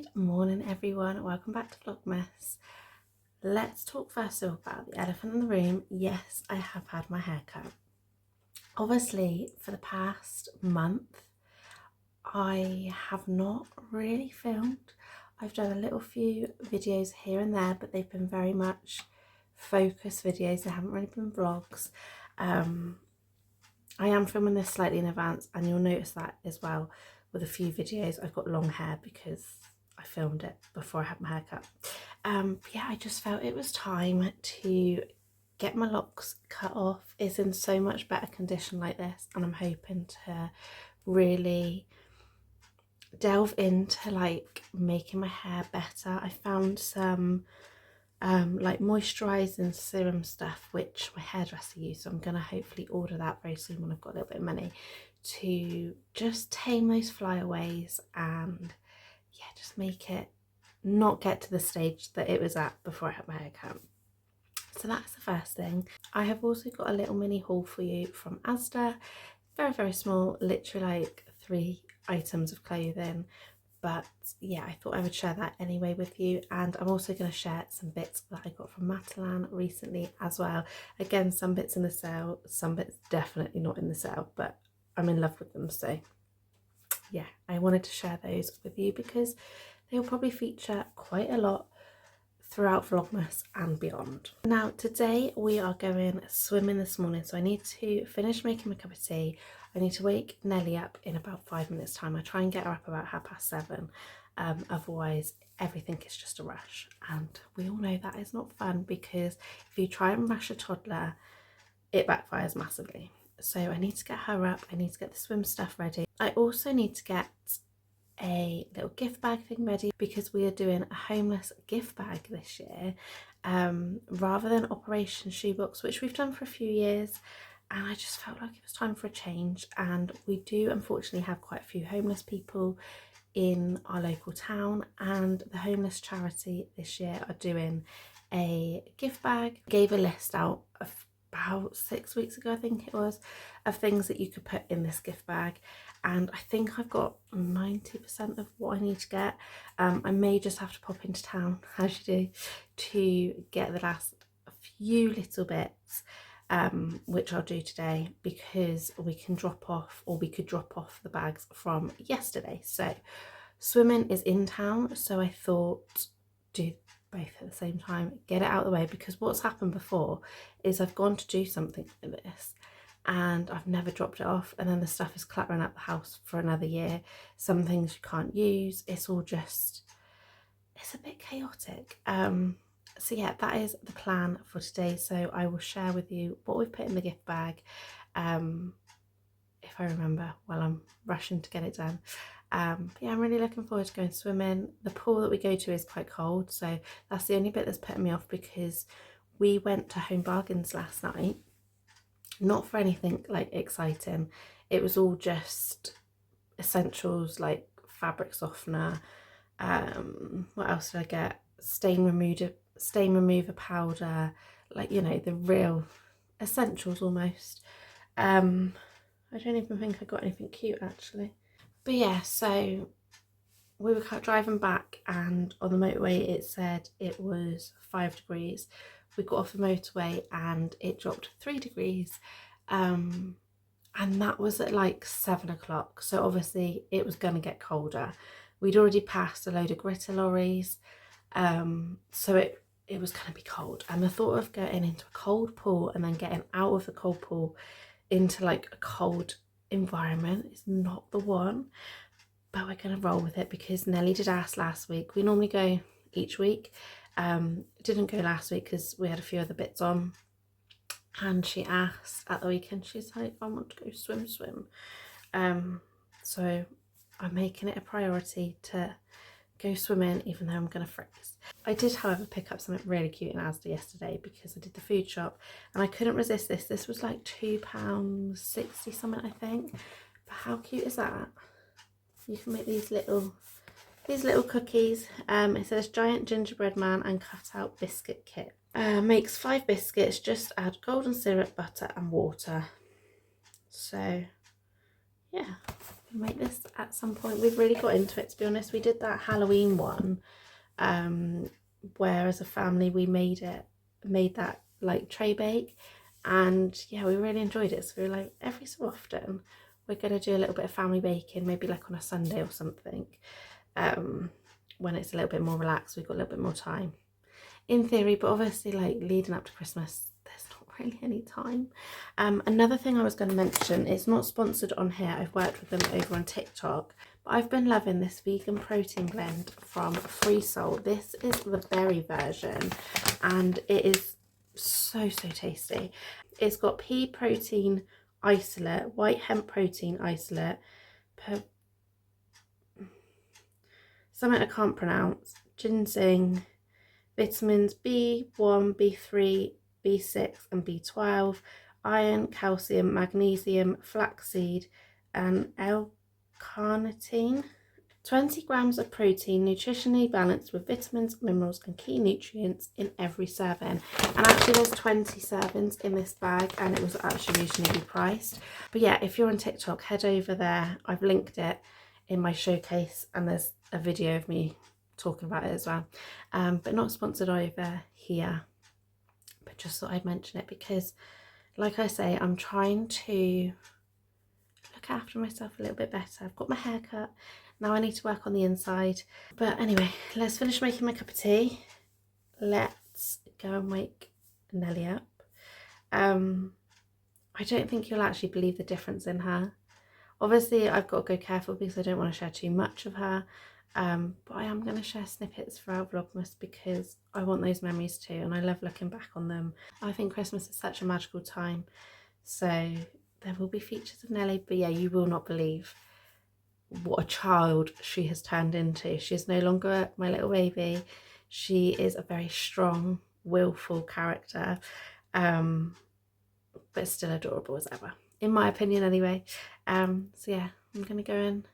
Good morning everyone, welcome back to Vlogmas. Let's talk first of all about the elephant in the room. Yes, I have had my hair cut. Obviously for the past month I have not really filmed. I've done a little few videos here and there, but they've been very much focus videos, they haven't really been vlogs. I am filming this slightly in advance and you'll notice that as well with a few videos. I've got long hair because I filmed it before I had my hair cut. But yeah, I just felt it was time to get my locks cut off. It's in so much better condition like this, and I'm hoping to really delve into like making my hair better. I found some like moisturising serum stuff which my hairdresser used, so I'm gonna hopefully order that very soon when I've got a little bit of money, to just tame those flyaways and yeah, just make it not get to the stage that it was at before I had my hair cut. So that's the first thing. I have also got a little mini haul for you from Asda. Very small, literally like 3 items of clothing, but yeah, I thought I would share that anyway with you. And I'm also going to share some bits that I got from Matalan recently as well. Again, some bits in the sale, some bits definitely not in the sale, but I'm in love with them, so yeah, I wanted to share those with you because they'll probably feature quite a lot throughout Vlogmas and beyond. Now today we are going swimming this morning, so I need to finish making my cup of tea. I need to wake Nelly up in about 5 minutes time. I try and get her up about 7:30, otherwise everything is just a rush, and we all know that is not fun because if you try and rush a toddler it backfires massively. So I need to get her up, I need to get the swim stuff ready. I also need to get a little gift bag thing ready because we are doing a homeless gift bag this year, rather than Operation Shoebox, which we've done for a few years, and I just felt like it was time for a change. And we do unfortunately have quite a few homeless people in our local town, and the homeless charity this year are doing a gift bag. Gave a list out of about 6 weeks ago, I think it was, of things that you could put in this gift bag, and I think I've got 90% of what I need to get. I may just have to pop into town, as you do, to get the last few little bits, which I'll do today because we can drop off, or we could drop off the bags from yesterday. So swimming is in town, so I thought do both at the same time, get it out of the way, because what's happened before is I've gone to do something with this and I've never dropped it off, and then the stuff is clattering up the house for another year. Some things you can't use, it's all just, it's a bit chaotic. So yeah, that is the plan for today. So I will share with you what we've put in the gift bag, if I remember while I'm rushing to get it done. But yeah, I'm really looking forward to going swimming. The pool that we go to is quite cold, so that's the only bit that's putting me off, because we went to Home Bargains last night, not for anything like exciting, it was all just essentials like fabric softener, what else did I get, stain remover powder, like, you know, the real essentials almost. I don't even think I got anything cute actually. But yeah, so we were driving back and on the motorway it said it was 5 degrees. We got off the motorway and it dropped 3 degrees, and that was at like 7 o'clock, so obviously it was going to get colder. We'd already passed a load of gritter lorries, so it was going to be cold, and the thought of getting into a cold pool and then getting out of the cold pool into like a cold environment is not the one. But we're going to roll with it because Nelly did ask last week. We normally go each week. Didn't go last week because we had a few other bits on, and she asked at the weekend, she's like, I want to go swim. So I'm making it a priority to go swimming even though I'm going to freeze. I did however pick up something really cute in Asda yesterday because I did the food shop and I couldn't resist this. This was like £2.60 something, I think. But how cute is that? You can make these little cookies. It says giant gingerbread man and cut out biscuit kit. Makes 5 biscuits, just add golden syrup, butter and water. So yeah, make this at some point. We've really got into it, to be honest. We did that Halloween one, where as a family we made that like tray bake, and yeah, we really enjoyed it. So we were like, every so often we're gonna do a little bit of family baking, maybe like on a Sunday or something, when it's a little bit more relaxed, we've got a little bit more time in theory. But obviously, like leading up to Christmas, there's not really any time. Another thing I was going to mention, it's not sponsored on here, I've worked with them over on TikTok, but I've been loving this vegan protein blend from Free Soul. This is the berry version, and it is so tasty. It's got pea protein isolate, white hemp protein isolate, something I can't pronounce, ginseng, vitamins B1, B3, B6 and B12, iron, calcium, magnesium, flaxseed and L-carnitine. 20 grams of protein, nutritionally balanced with vitamins, minerals and key nutrients in every serving. And actually there's 20 servings in this bag, and it was actually reasonably priced. But yeah, if you're on TikTok, head over there. I've linked it in my showcase, and there's a video of me talking about it as well, but not sponsored over here, but just thought I'd mention it because, like I say, I'm trying to look after myself a little bit better. I've got my hair cut now, I need to work on the inside. But anyway, let's finish making my cup of tea. Let's go and wake Nelly up. I don't think you'll actually believe the difference in her. Obviously I've got to go careful because I don't want to share too much of her, but I am going to share snippets for our Vlogmas because I want those memories too, and I love looking back on them. I think Christmas is such a magical time, so there will be features of Nelly, but yeah, you will not believe what a child she has turned into. She is no longer my little baby. She is a very strong, willful character, but still adorable as ever, in my opinion anyway. So yeah, I'm gonna go and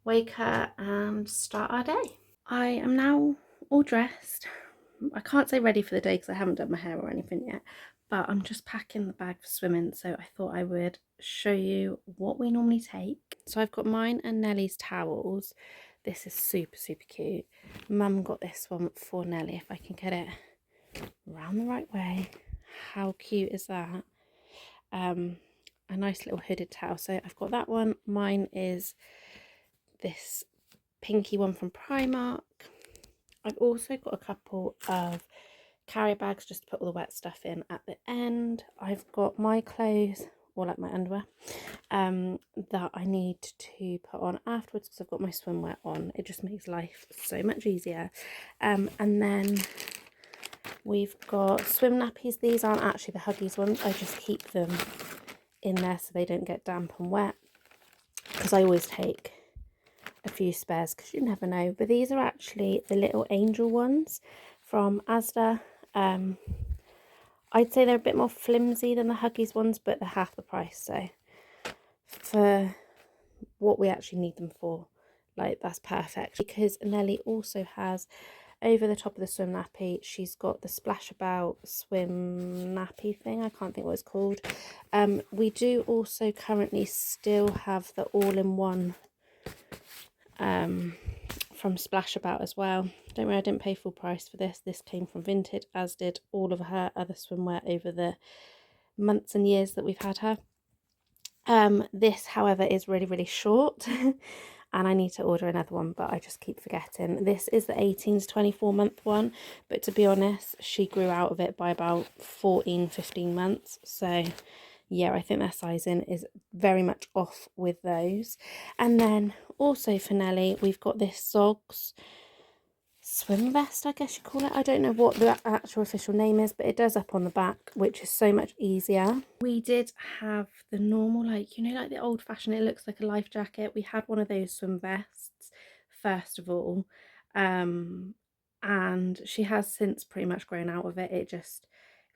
wake her and start our day. I am now all dressed. I can't say ready for the day because I haven't done my hair or anything yet, but I'm just packing the bag for swimming, so I thought I would show you what we normally take. So I've got mine and Nelly's towels. This is super cute. Mum got this one for Nelly, if I can get it around the right way. How cute is that? A nice little hooded towel. So I've got that one. Mine is this pinky one from Primark. I've also got a couple of carry bags just to put all the wet stuff in at the end. I've got my clothes, or like my underwear, that I need to put on afterwards because I've got my swimwear on. It just makes life so much easier. And then we've got swim nappies. These aren't actually the Huggies ones. I just keep them in there so they don't get damp and wet, because I always take a few spares because you never know. But these are actually the little angel ones from Asda. I'd say they're a bit more flimsy than the Huggies ones, but they're half the price, so for what we actually need them for, like, that's perfect. Because Nelly also has, over the top of the swim nappy, she's got the Splash About swim nappy thing. I can't think what it's called. We do also currently still have the all-in-one from Splash About as well. Don't worry, I didn't pay full price for this. This came from Vinted, as did all of her other swimwear over the months and years that we've had her. This, however, is really short and I need to order another one, but I just keep forgetting. This is the 18 to 24 month one, but to be honest, she grew out of it by about 14-15 months, so yeah, I think their sizing is very much off with those. And then also for Nelly, we've got this Zogs swim vest, I guess you call it. I don't know what the actual official name is, but it does up on the back, which is so much easier. We did have the normal, like, you know, like the old fashioned, it looks like a life jacket. We had one of those swim vests first of all, and she has since pretty much grown out of it. It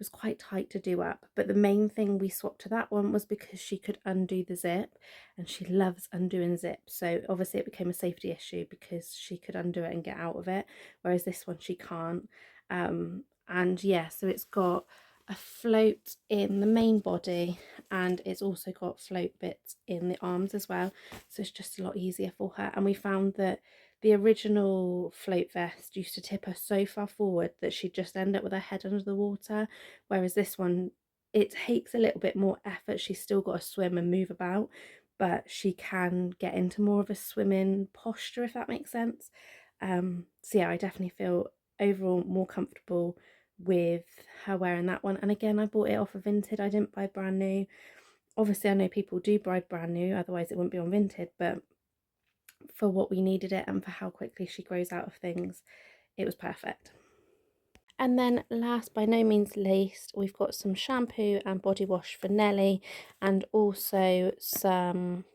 was quite tight to do up, but the main thing we swapped to that one was because she could undo the zip, and she loves undoing zips, so obviously it became a safety issue because she could undo it and get out of it, whereas this one she can't. And yeah, so it's got a float in the main body, and it's also got float bits in the arms as well, so it's just a lot easier for her. And we found that the original float vest used to tip her so far forward that she'd just end up with her head under the water, whereas this one, it takes a little bit more effort. She's still got to swim and move about, but she can get into more of a swimming posture, if that makes sense. So yeah, I definitely feel overall more comfortable with her wearing that one. And again, I bought it off of Vinted. I didn't buy brand new. Obviously, I know people do buy brand new, otherwise it wouldn't be on Vinted, but for what we needed it and for how quickly she grows out of things, it was perfect. And then last by no means least, we've got some shampoo and body wash for Nelly, and also some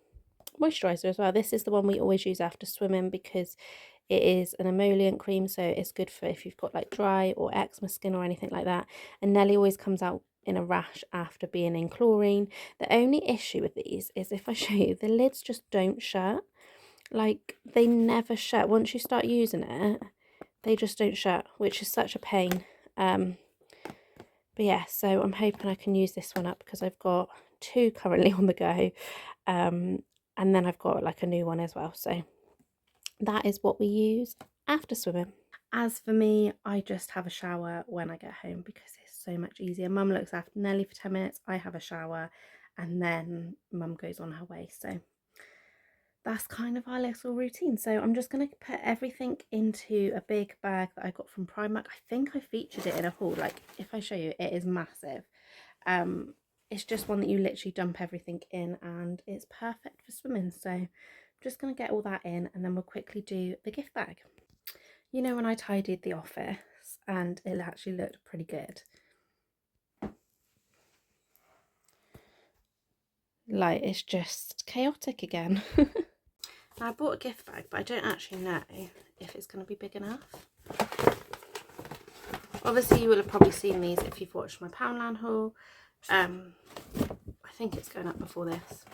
moisturizer as well. This is the one we always use after swimming because it is an emollient cream, so it's good for if you've got like dry or eczema skin or anything like that. And Nelly always comes out in a rash after being in chlorine. The only issue with these is, if I show you, the lids just don't shut. Like, they never shut. Once you start using it, they just don't shut, which is such a pain. But yeah, so I'm hoping I can use this one up because I've got 2 currently on the go, and then I've got like a new one as well. So that is what we use after swimming. As for me, I just have a shower when I get home because it's so much easier. Mum looks after Nelly for 10 minutes, I have a shower, and then Mum goes on her way. So that's kind of our little routine. So I'm just going to put everything into a big bag that I got from Primark. I think I featured it in a haul. Like, if I show you, it is massive. It's just one that you literally dump everything in, and it's perfect for swimming. So I'm just going to get all that in, and then we'll quickly do the gift bag. You know, when I tidied the office and it actually looked pretty good. Like, it's just chaotic again. Now, I bought a gift bag, but I don't actually know if it's going to be big enough. Obviously, you will have probably seen these if you've watched my Poundland haul. I think it's going up before this.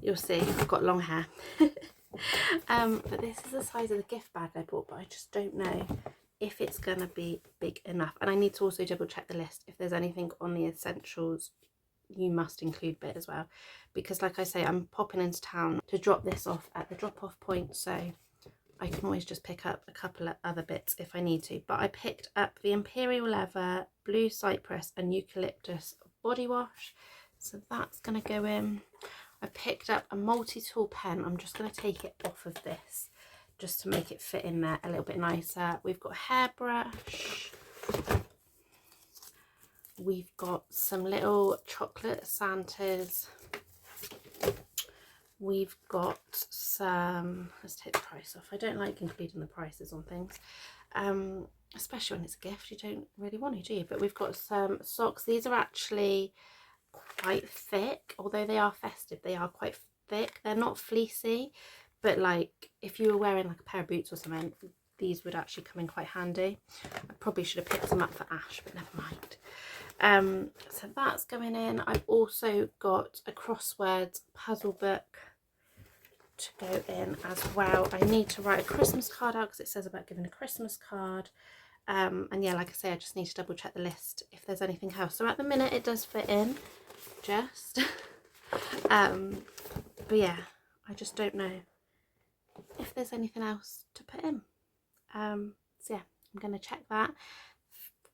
You'll see, I've got long hair. But this is the size of the gift bag I bought, but I just don't know if it's going to be big enough. And I need to also double check the list if there's anything on the essentials you must include bit as well, because like I say, I'm popping into town to drop this off at the drop-off point, so I can always just pick up a couple of other bits if I need to. But I picked up the Imperial Leather, Blue Cypress and Eucalyptus body wash, so that's going to go in. I picked up a multi-tool pen. I'm just going to take it off of this just to make it fit in there a little bit nicer. We've got a hairbrush. We've got some little chocolate Santas. We've got some, let's take the price off. I don't like including the prices on things, especially when it's a gift. You don't really want to, do you? But we've got some socks. These are actually quite thick, although they are festive, they are quite thick. They're not fleecy, but like if you were wearing like a pair of boots or something, these would actually come in quite handy. I probably should have picked some up for Ash, but never mind. So that's going in. I've also got a crosswords puzzle book to go in as well. I need to write a Christmas card out because it says about giving a Christmas card. And yeah, like I say, I just need to double check the list if there's anything else. So at the minute it does fit in just but yeah, I just don't know if there's anything else to put in. So yeah, I'm gonna check that,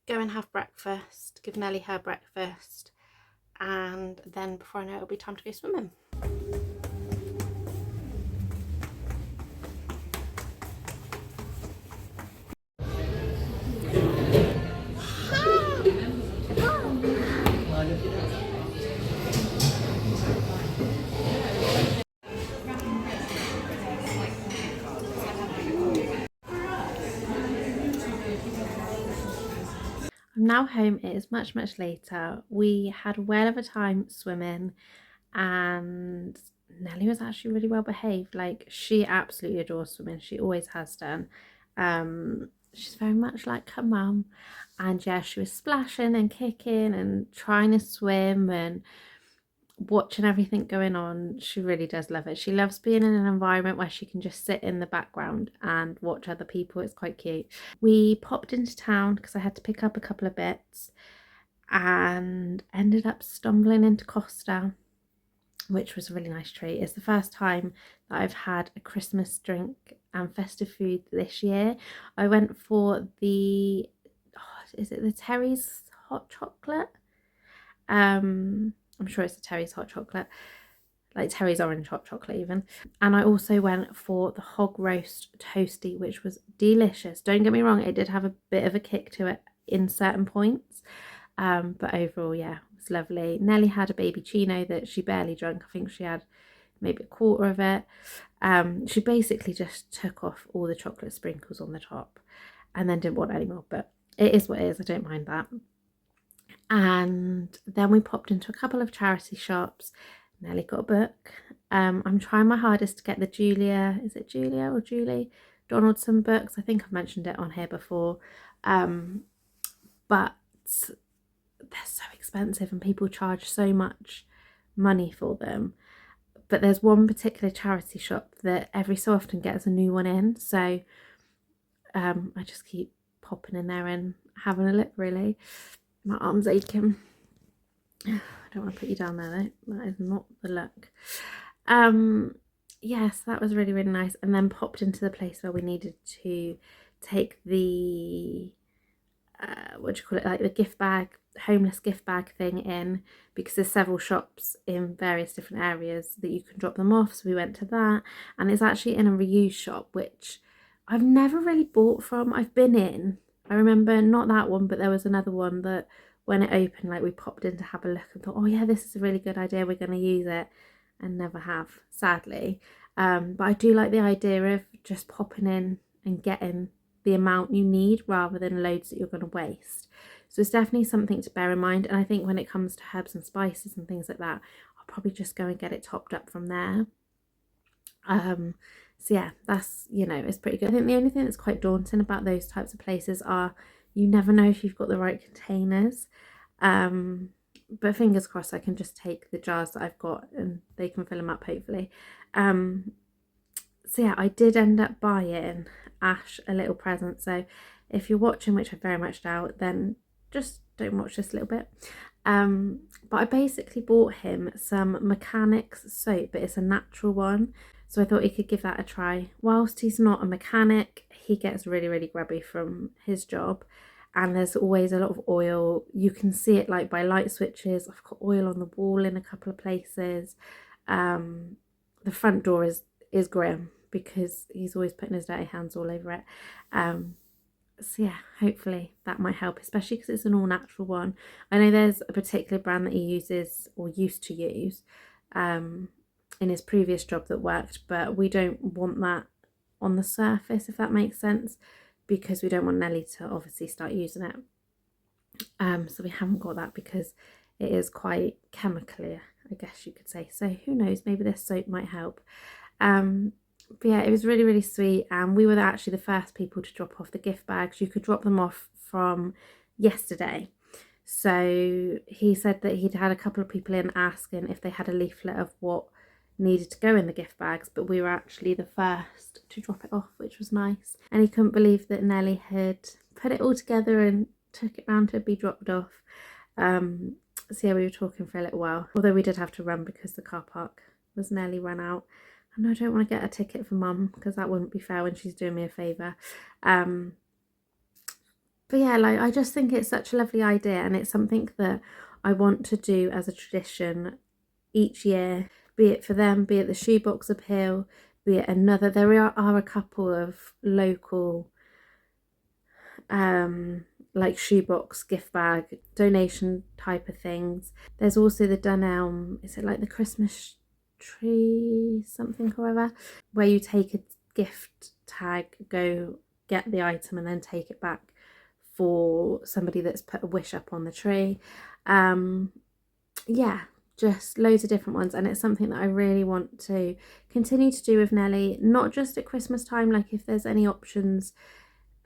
go and have breakfast, give Nelly her breakfast, and then before I know it, it'll be time to go swimming. I'm now home. It is much later. We had a whale of a time swimming, and Nelly was actually really well behaved. Like, she absolutely adores swimming. She always has done. She's very much like her mum, and yeah, she was splashing and kicking and trying to swim and watching everything going on. She really does love it. She loves being in an environment where she can just sit in the background and watch other people. It's quite cute. We popped into town because I had to pick up a couple of bits. and ended up stumbling into Costa, which was a really nice treat. It's the first time that I've had a Christmas drink and festive food this year. I went for the, is it the Terry's hot chocolate? I'm sure it's the Terry's hot chocolate, like Terry's orange hot chocolate even. And I also went for the hog roast toasty, which was delicious. Don't get me wrong, it did have a bit of a kick to it in certain points, but overall, yeah, it was lovely. Nelly had a baby chino that she barely drank. I think she had maybe a quarter of it. She basically just took off all the chocolate sprinkles on the top and then didn't want any more, but it is what it is. I don't mind that. And then we popped into a couple of charity shops. Nelly got a book. I'm trying my hardest to get the Julia, is it Julia or Julie Donaldson books? I think I've mentioned it on here before, but they're so expensive and people charge so much money for them. But there's one particular charity shop that every so often gets a new one in, so I just keep popping in there and having a look. Really, my arm's aching. I don't want to put you down there though, that is not the look. Yes, that was really, really nice. And then popped into the place where we needed to take the what do you call it, like the gift bag, homeless gift bag thing in, because there's several shops in various different areas that you can drop them off. So we went to that, and it's actually in a reuse shop, which I've never really bought from. I've been in, I remember, not that one, but there was another one that when it opened, like we popped in to have a look and thought, oh yeah, this is a really good idea, we're going to use it, and never have, sadly. But I do like the idea of just popping in and getting the amount you need rather than loads that you're going to waste. So it's definitely something to bear in mind. And I think when it comes to herbs and spices and things like that, I'll probably just go and get it topped up from there. So yeah, that's, you know, it's pretty good. I think the only thing that's quite daunting about those types of places are you never know if you've got the right containers. But fingers crossed I can just take the jars that I've got and they can fill them up, hopefully. So yeah, I did end up buying Ash a little present. So if you're watching, which I very much doubt, then just don't watch this little bit. But I basically bought him some mechanics soap, but it's a natural one. So I thought he could give that a try. Whilst he's not a mechanic, he gets really, really grubby from his job. And there's always a lot of oil. You can see it like by light switches. I've got oil on the wall in a couple of places. The front door is grim because he's always putting his dirty hands all over it. So yeah, hopefully that might help, especially because it's an all natural one. I know there's a particular brand that he uses or used to use in his previous job that worked, but we don't want that on the surface, if that makes sense, because we don't want Nelly to obviously start using it. So we haven't got that because it is quite chemically, I guess you could say. So who knows, maybe this soap might help. But yeah, it was really, really sweet, and we were actually the first people to drop off the gift bags. You could drop them off from yesterday. So he said that he'd had a couple of people in asking if they had a leaflet of what needed to go in the gift bags, but we were actually the first to drop it off, which was nice. And he couldn't believe that Nelly had put it all together and took it round to be dropped off. So yeah, we were talking for a little while, although we did have to run because the car park was nearly run out. And I don't want to get a ticket for Mum because that wouldn't be fair when she's doing me a favour. But yeah, like, I just think it's such a lovely idea, and it's something that I want to do as a tradition each year, be it for them, be it the shoebox appeal, be it another. There are a couple of local like shoebox gift bag donation type of things. There's also the Dunelm, is it like the Christmas tree something or other, where you take a gift tag, go get the item and then take it back for somebody that's put a wish up on the tree. Yeah, just loads of different ones, and it's something that I really want to continue to do with Nelly, not just at Christmas time. Like, if there's any options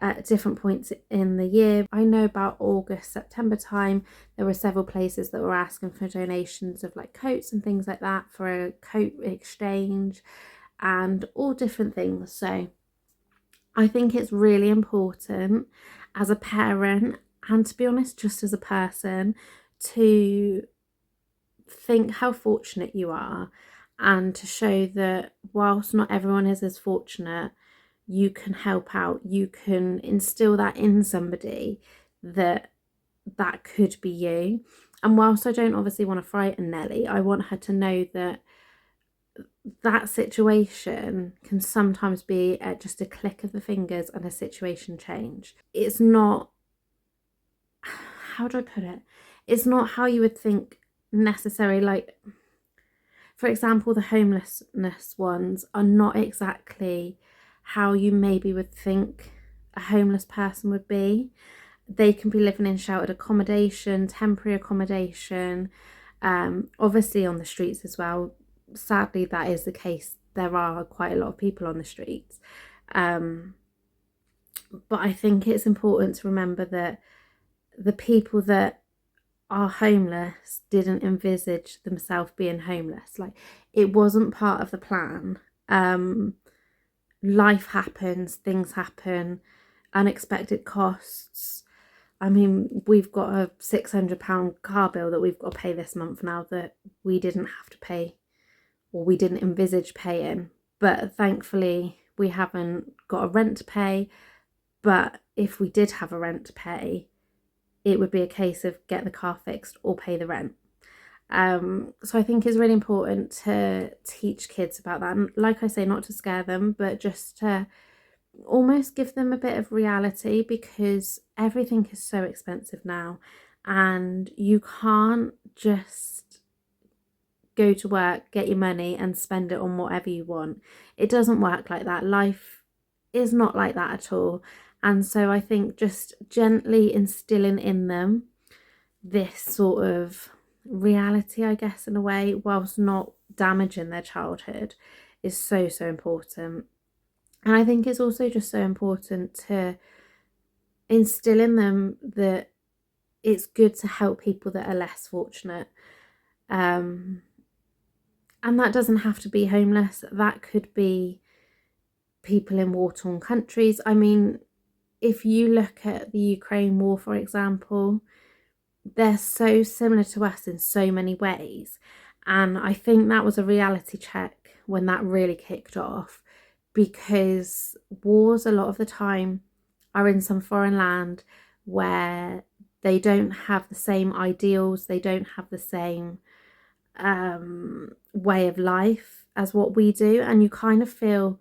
at different points in the year. I know about August, September time, there were several places that were asking for donations of like coats and things like that for a coat exchange and all different things. So I think it's really important as a parent and to be honest, just as a person, to think how fortunate you are, and to show that whilst not everyone is as fortunate, you can help out, you can instill that in somebody, that could be you. And whilst I don't obviously want to frighten Nelly, I want her to know that that situation can sometimes be at just a click of the fingers and a situation change. It's not, how do I put it? It's not how you would think necessarily. Like, for example, the homelessness ones are not exactly how you maybe would think a homeless person would be. They can be living in sheltered accommodation, temporary accommodation, obviously on the streets as well. Sadly, that is the case. There are quite a lot of people on the streets. But I think it's important to remember that the people that are homeless didn't envisage themselves being homeless. Like, it wasn't part of the plan. Life happens, things happen, unexpected costs. I mean, we've got a £600 car bill that we've got to pay this month now that we didn't have to pay, or we didn't envisage paying. But thankfully, we haven't got a rent to pay. But if we did have a rent to pay, it would be a case of get the car fixed or pay the rent. So I think it's really important to teach kids about that. And like I say, not to scare them, but just to almost give them a bit of reality, because everything is so expensive now, and you can't just go to work, get your money and spend it on whatever you want. It doesn't work like that. Life is not like that at all. And so I think just gently instilling in them this sort of reality, I guess, in a way, whilst not damaging their childhood, is so, so important. And I think it's also just so important to instill in them that it's good to help people that are less fortunate. And that doesn't have to be homeless. That could be people in war-torn countries. I mean, if you look at the Ukraine war, for example, they're so similar to us in so many ways. And I think that was a reality check when that really kicked off, because wars a lot of the time are in some foreign land where they don't have the same ideals, they don't have the same way of life as what we do, and you kind of feel,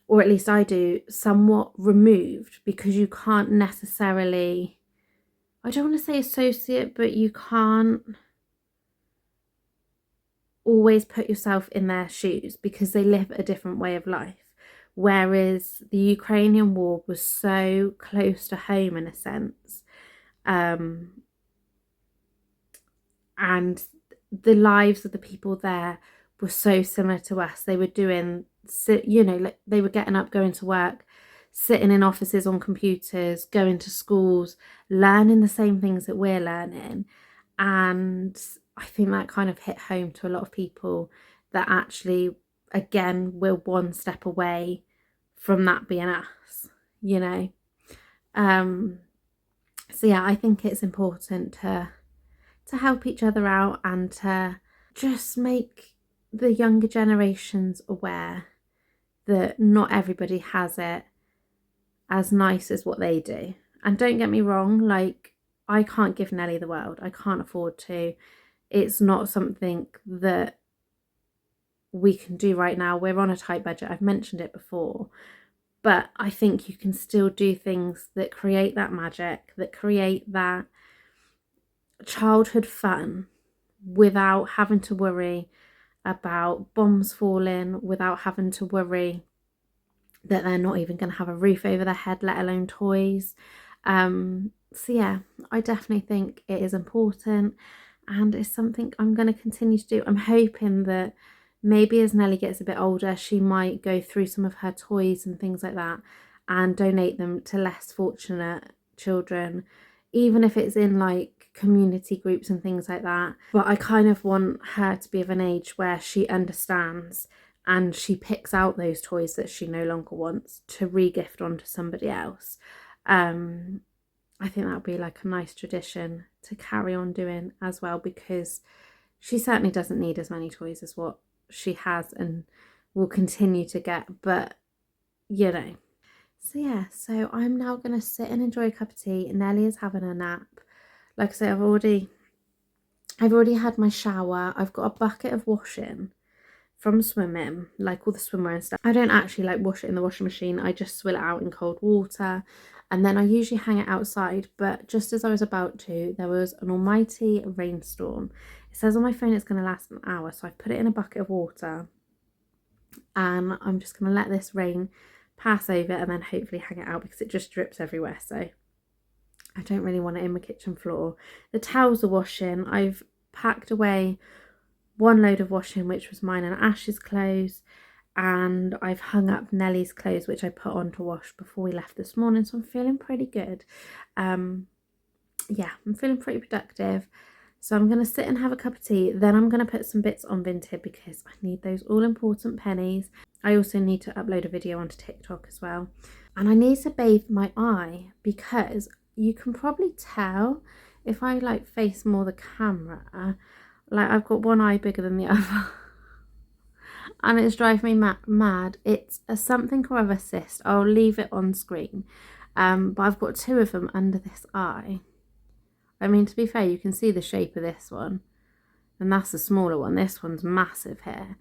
or at least I do, somewhat removed, because you can't necessarily, I don't want to say associate, but you can't always put yourself in their shoes because they live a different way of life. Whereas the Ukrainian war was so close to home in a sense. And the lives of the people there were so similar to us. They were doing, you know, like they were getting up, going to work, sitting in offices on computers, going to schools, learning the same things that we're learning. And I think that kind of hit home to a lot of people, that actually, again, we're one step away from that being us, you know. So yeah, I think it's important to help each other out, and to just make the younger generations aware that not everybody has it as nice as what they do. And don't get me wrong, like, I can't give Nelly the world. I can't afford to. It's not something that we can do right now. We're on a tight budget. I've mentioned it before. But I think you can still do things that create that magic, that create that childhood fun, without having to worry about bombs falling, without having to worry that they're not even going to have a roof over their head, let alone toys. So yeah, I definitely think it is important, and it's something I'm going to continue to do. I'm hoping that maybe as Nelly gets a bit older, she might go through some of her toys and things like that and donate them to less fortunate children, even if it's in like community groups and things like that. But I kind of want her to be of an age where she understands and she picks out those toys that she no longer wants to re-gift onto somebody else. I think that would be like a nice tradition to carry on doing as well, because she certainly doesn't need as many toys as what she has and will continue to get, but you know. So yeah, so I'm now going to sit and enjoy a cup of tea. Nelly is having a nap. Like I say, I've already had my shower. I've got a bucket of washing from swimming, like all the swimwear and stuff. I don't actually like wash it in the washing machine. I just swill it out in cold water, and then I usually hang it outside. But just as I was about to, there was an almighty rainstorm. It says on my phone it's going to last an hour, so I've put it in a bucket of water, and I'm just going to let this rain pass over and then hopefully hang it out, because it just drips everywhere. So I don't really want it in my kitchen floor. The towels are washing. I've packed away one load of washing, which was mine and Ash's clothes, and I've hung up Nelly's clothes, which I put on to wash before we left this morning, so I'm feeling pretty good. Yeah, I'm feeling pretty productive. So I'm going to sit and have a cup of tea, then I'm going to put some bits on Vinted because I need those all important pennies. I also need to upload a video onto TikTok as well, and I need to bathe my eye, because you can probably tell if I like face more the camera, like I've got one eye bigger than the other and it's driving me mad. It's a something or other cyst. I'll leave it on screen, but I've got two of them under this eye. I mean, to be fair, you can see the shape of this one, and that's the smaller one. This one's massive here,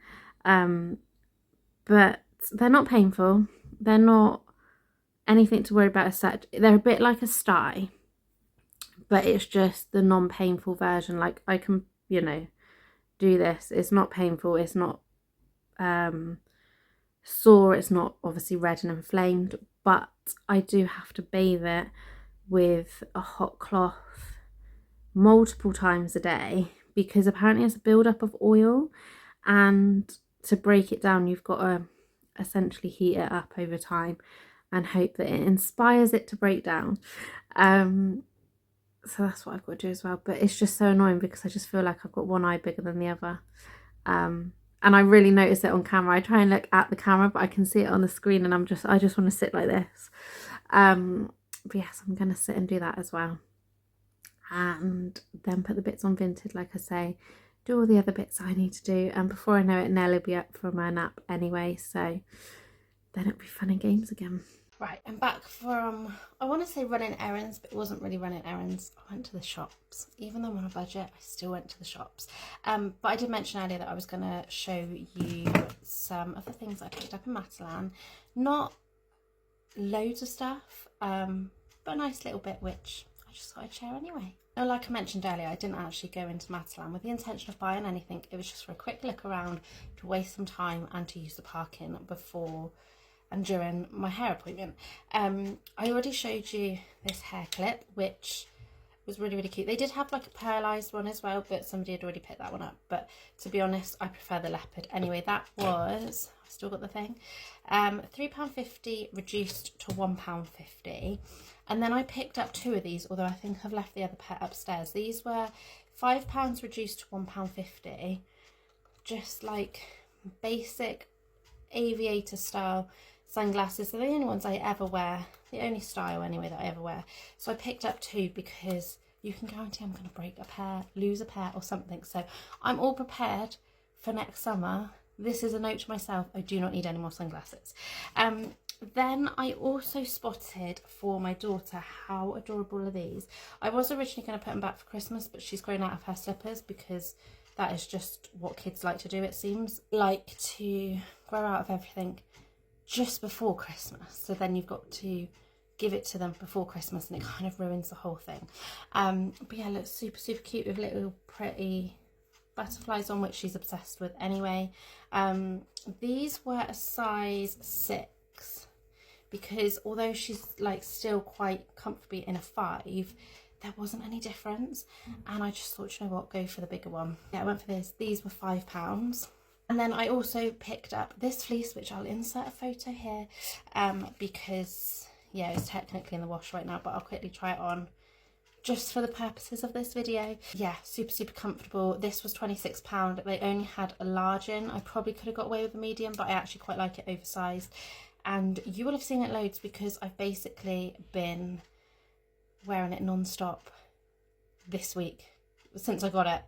but they're not painful. They're not anything to worry about as such. They're a bit like a sty, but it's just the non-painful version. Like I can, you know, do this. It's not painful. It's not sore. It's not obviously red and inflamed, but I do have to bathe it with a hot cloth multiple times a day, because apparently it's a build-up of oil, and to break it down you've got to essentially heat it up over time and hope that it inspires it to break down. So that's what I've got to do as well, but it's just so annoying because I just feel like I've got one eye bigger than the other, and I really notice it on camera. I try and look at the camera, but I can see it on the screen, and I just want to sit like this. But yes, I'm going to sit and do that as well, and then put the bits on Vinted, like I say, do all the other bits I need to do, and before I know it, Nell will be up from her nap anyway, so then it'll be fun and games again. Right, I'm back from, I want to say running errands, but it wasn't really running errands. I went to the shops. Even though I'm on a budget, I still went to the shops. But I did mention earlier that I was going to show you some of the things I picked up in Matalan. Not loads of stuff, but a nice little bit, which I just thought I'd share anyway. Now, like I mentioned earlier, I didn't actually go into Matalan with the intention of buying anything. It was just for a quick look around, to waste some time and to use the parking before and during my hair appointment. I already showed you this hair clip, which was really, really cute. They did have like a pearlised one as well, but somebody had already picked that one up. But to be honest, I prefer the leopard. Anyway, that was, I've still got the thing, £3.50 reduced to £1.50. And then I picked up two of these, although I think I've left the other pair upstairs. These were £5 reduced to £1.50. Just like basic aviator style sunglasses. They're the only ones I ever wear, the only style anyway that I ever wear. So I picked up two because you can guarantee I'm going to break a pair, lose a pair or something. So I'm all prepared for next summer. This is a note to myself, I do not need any more sunglasses. Then I also spotted for my daughter, how adorable are these? I was originally going to put them back for Christmas, but she's grown out of her slippers because that is just what kids like to do, it seems. Like to grow out of everything just before Christmas. So then you've got to give it to them before Christmas and it kind of ruins the whole thing. But yeah, it looks super, super cute with little pretty butterflies on, which she's obsessed with anyway. These were a size 6 because although she's like still quite comfortably in a 5, there wasn't any difference, and I just thought, you know what, go for the bigger one. Yeah, I went for this. These were £5. And then I also picked up this fleece, which I'll insert a photo here, because yeah, it's technically in the wash right now, but I'll quickly try it on just for the purposes of this video. Yeah, super, super comfortable. This was £26. They only had a large in. I probably could have got away with a medium, but I actually quite like it oversized. And you will have seen it loads because I've basically been wearing it non-stop this week, since I got it,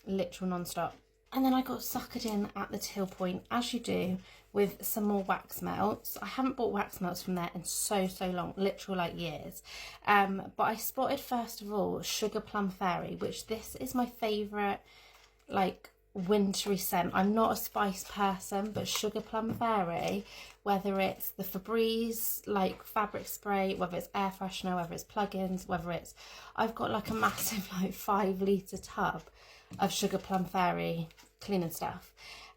literal non-stop. And then I got suckered in at the till point, as you do, with some more wax melts. I haven't bought wax melts from there in so long, literal like years. But I spotted first of all Sugar Plum Fairy, which this is my favourite like wintry scent. I'm not a spice person, but Sugar Plum Fairy, whether it's the Febreze like fabric spray, whether it's air freshener, whether it's plugins, whether it's, I've got like a massive like 5 litre tub of Sugar Plum Fairy cleaning stuff.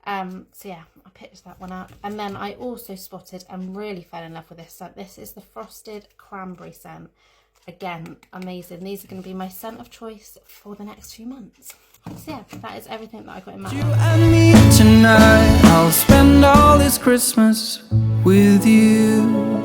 So yeah, I picked that one up. And then I also spotted and really fell in love with this scent. This is the Frosted Cranberry scent. Again, amazing. These are going to be my scent of choice for the next few months. So yeah, that is everything that I got in my You and me tonight, I'll spend all this Christmas with you.